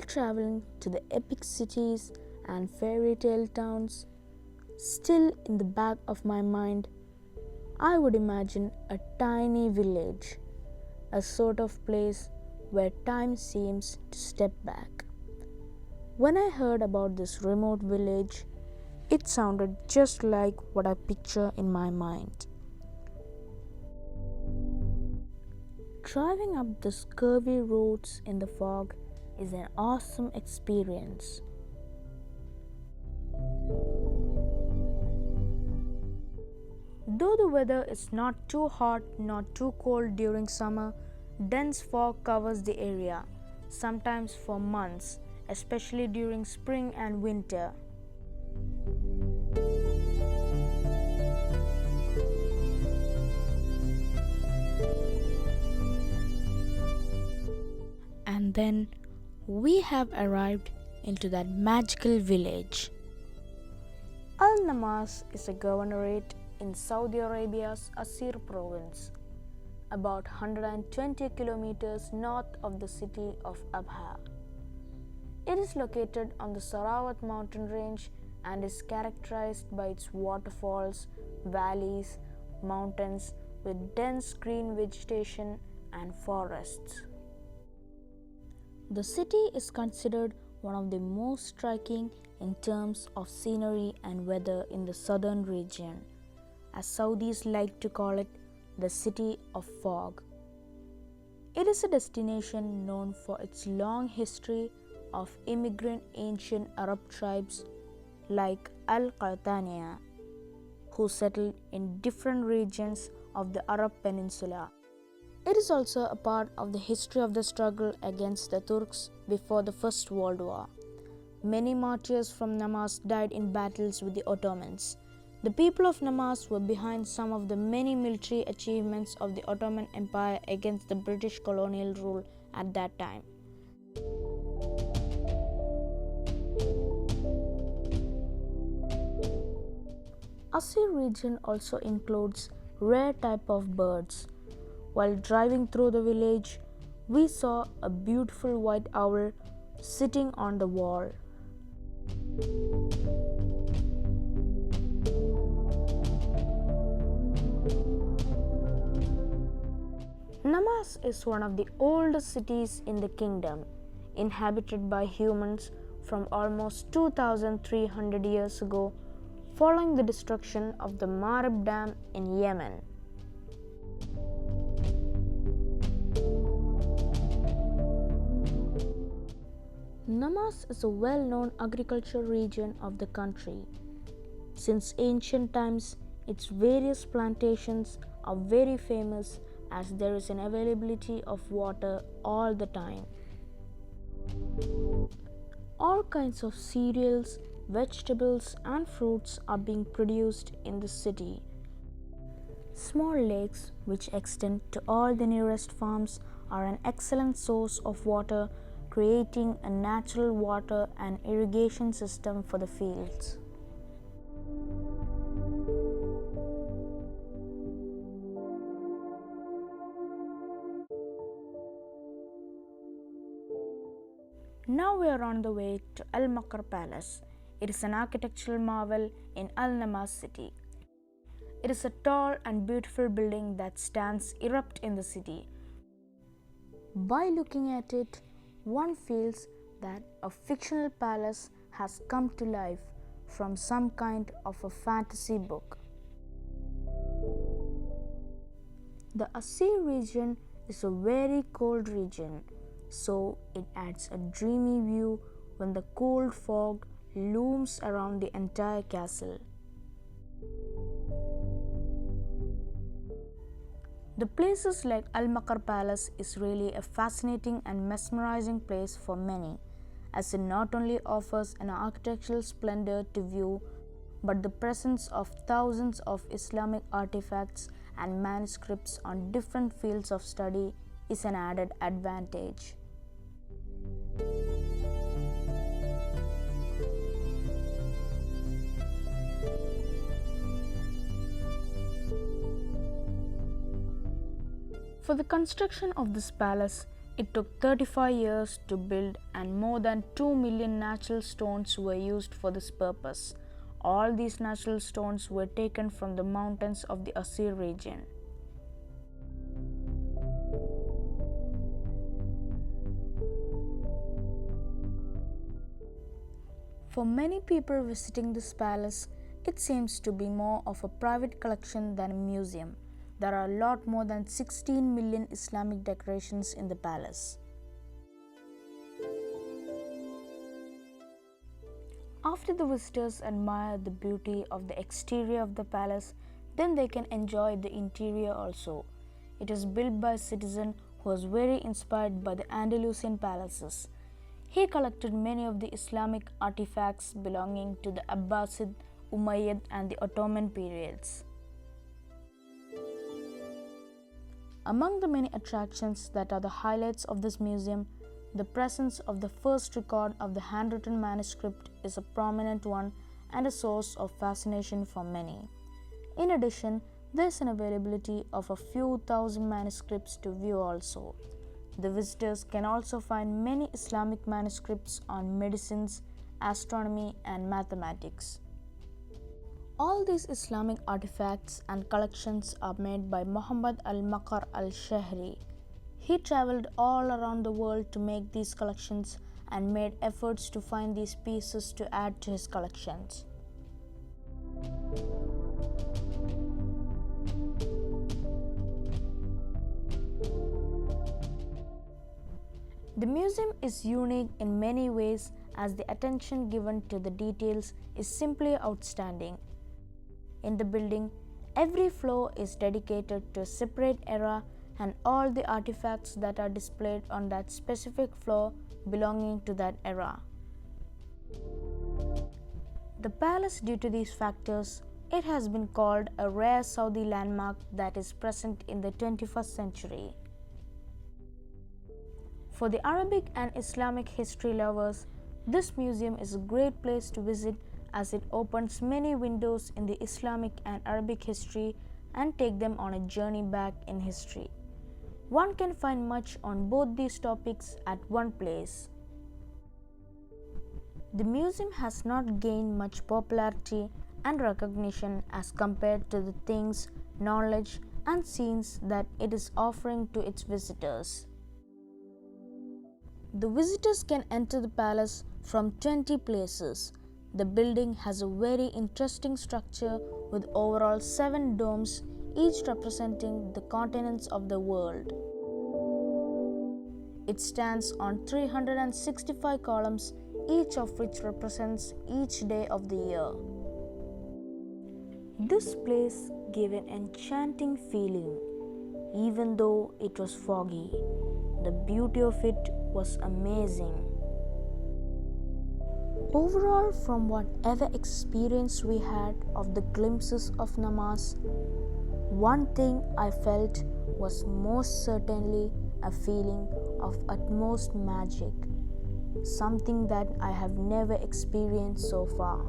traveling to the epic cities and fairy tale towns, still in the back of my mind, I would imagine a tiny village, a sort of place where time seems to step back. When I heard about this remote village, it sounded just like what I picture in my mind. Driving up the curvy roads in the fog is an awesome experience. Though the weather is not too hot nor too cold during summer, dense fog covers the area, sometimes for months, especially during spring and winter. And then we have arrived into that magical village. Al Namas is a governorate in Saudi Arabia's Asir province, about 120 kilometers north of the city of Abha. It is located on the Sarawat mountain range and is characterized by its waterfalls, valleys, mountains with dense green vegetation and forests. The city is considered one of the most striking in terms of scenery and weather in the southern region, as Saudis like to call it the City of Fog. It is a destination known for its long history of immigrant ancient Arab tribes like Al-Qahtaniya, who settled in different regions of the Arab Peninsula. It is also a part of the history of the struggle against the Turks before the First World War. Many martyrs from Namas died in battles with the Ottomans. The people of Namas were behind some of the many military achievements of the Ottoman Empire against the British colonial rule at that time. Asir region also includes rare type of birds. While driving through the village, we saw a beautiful white owl sitting on the wall. Namas is one of the oldest cities in the kingdom, inhabited by humans from almost 2300 years ago, following the destruction of the Marib Dam in Yemen. Namas is a well-known agricultural region of the country. Since ancient times, its various plantations are very famous as there is an availability of water all the time. All kinds of cereals, vegetables and fruits are being produced in the city. Small lakes which extend to all the nearest farms are an excellent source of water, creating a natural water and irrigation system for the fields. Now we are on the way to Al Maqar Palace. It is an architectural marvel in Al Namas city. It is a tall and beautiful building that stands erect in the city. By looking at it, one feels that a fictional palace has come to life from some kind of a fantasy book. The Asir region is a very cold region, so it adds a dreamy view when the cold fog looms around the entire castle. The places like Al Maqar Palace is really a fascinating and mesmerizing place for many, as it not only offers an architectural splendor to view, but the presence of thousands of Islamic artifacts and manuscripts on different fields of study is an added advantage. For the construction of this palace, It took 35 years to build, and more than 2 million natural stones were used for this purpose. All these natural stones were taken from the mountains of the Asir region. For many people visiting this palace, it seems to be more of a private collection than a museum. There are a lot more than 16 million Islamic decorations in the palace. After the visitors admire the beauty of the exterior of the palace, then they can enjoy the interior also. It is built by a citizen who was very inspired by the Andalusian palaces. He collected many of the Islamic artifacts belonging to the Abbasid, Umayyad and the Ottoman periods. Among the many attractions that are the highlights of this museum, the presence of the first record of the handwritten manuscript is a prominent one and a source of fascination for many. In addition, there is an availability of a few thousand manuscripts to view also. The visitors can also find many Islamic manuscripts on medicines, astronomy and mathematics. All these Islamic artifacts and collections are made by Muhammad al-Maqar al-Shahri. He traveled all around the world to make these collections and made efforts to find these pieces to add to his collections. The museum is unique in many ways as the attention given to the details is simply outstanding. In the building, every floor is dedicated to a separate era and all the artifacts that are displayed on that specific floor belonging to that era. The palace, due to these factors, it has been called a rare Saudi landmark that is present in the 21st century. For the Arabic and Islamic history lovers, this museum is a great place to visit as it opens many windows in the Islamic and Arabic history and take them on a journey back in history. One can find much on both these topics at one place. The museum has not gained much popularity and recognition as compared to the things, knowledge and scenes that it is offering to its visitors. The visitors can enter the palace from 20 places. The building has a very interesting structure with overall 7 domes, each representing the continents of the world. It stands on 365 columns, each of which represents each day of the year. This place gave an enchanting feeling, even though it was foggy. The beauty of it was amazing. Overall, from whatever experience we had of the glimpses of namaz, one thing I felt was most certainly a feeling of utmost magic, something that I have never experienced so far.